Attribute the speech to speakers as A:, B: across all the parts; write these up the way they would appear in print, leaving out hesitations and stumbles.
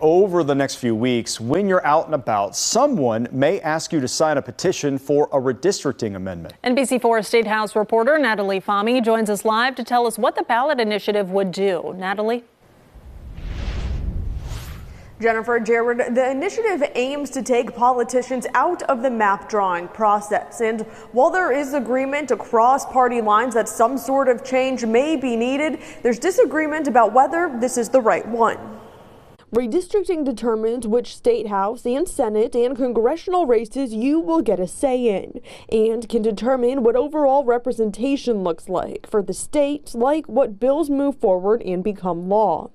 A: Over the next few weeks, when you're out and about, someone may ask you to sign a petition for a redistricting amendment.
B: NBC4 State House reporter Natalie Fahmy joins us live to tell us what the ballot initiative would do. Natalie?
C: Jennifer, Jared, the initiative aims to take politicians out of the map drawing process. And while there is agreement across party lines that some sort of change may be needed, there's disagreement about whether this is the right one.
D: Redistricting determines which state house and Senate and congressional races you will get a say in, and can determine what overall representation looks like for the state, like what bills move forward and become law.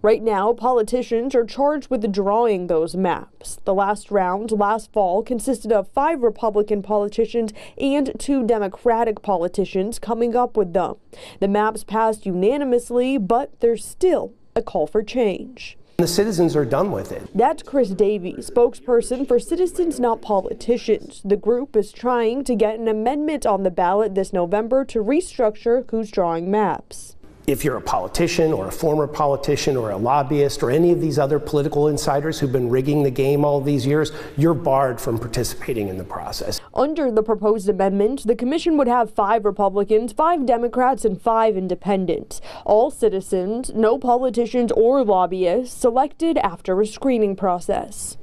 D: Right now, politicians are charged with drawing those maps. The last round last fall consisted of 5 Republican politicians and 2 Democratic politicians coming up with them. The maps passed unanimously, but there's still a call for change.
E: The citizens are done with it.
D: That's Chris Davies, spokesperson for Citizens Not Politicians. The group is trying to get an amendment on the ballot this November to restructure who's drawing maps.
E: If you're a politician or a former politician or a lobbyist or any of these other political insiders who've been rigging the game all these years, you're barred from participating in the process.
D: Under the proposed amendment, the commission would have 5 Republicans, 5 Democrats, and 5 independents. All citizens, no politicians or lobbyists, selected after a screening process.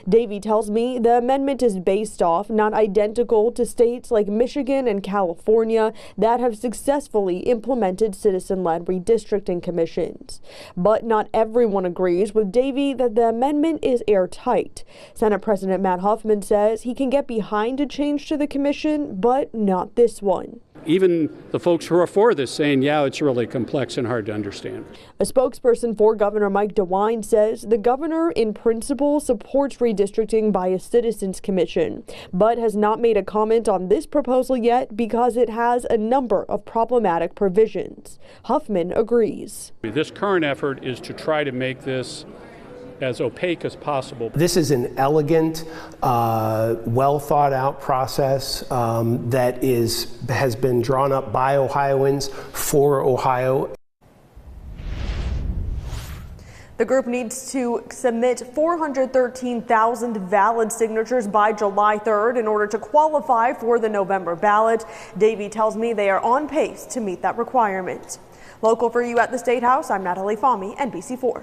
D: Davey tells me the amendment is based off, not identical to states like Michigan and California that have successfully implemented citizen-led redistricting commissions. But not everyone agrees with Davey that the amendment is airtight. Senate President Matt Huffman says he can get behind a change to the commission, but not this one.
F: Even the folks who are for this saying, yeah, it's really complex and hard to understand.
D: A spokesperson for Governor Mike DeWine says the governor in principle supports redistricting by a citizens commission, but has not made a comment on this proposal yet because it has a number of problematic provisions. Huffman agrees.
F: This current effort is to try to make this as opaque as possible.
E: This is an elegant, well thought out process that has been drawn up by Ohioans for Ohio.
C: The group needs to submit 413,000 valid signatures by July 3rd in order to qualify for the November ballot. Davey tells me they are on pace to meet that requirement. Local for you at the State House, I'm Natalie Fahmy, NBC4.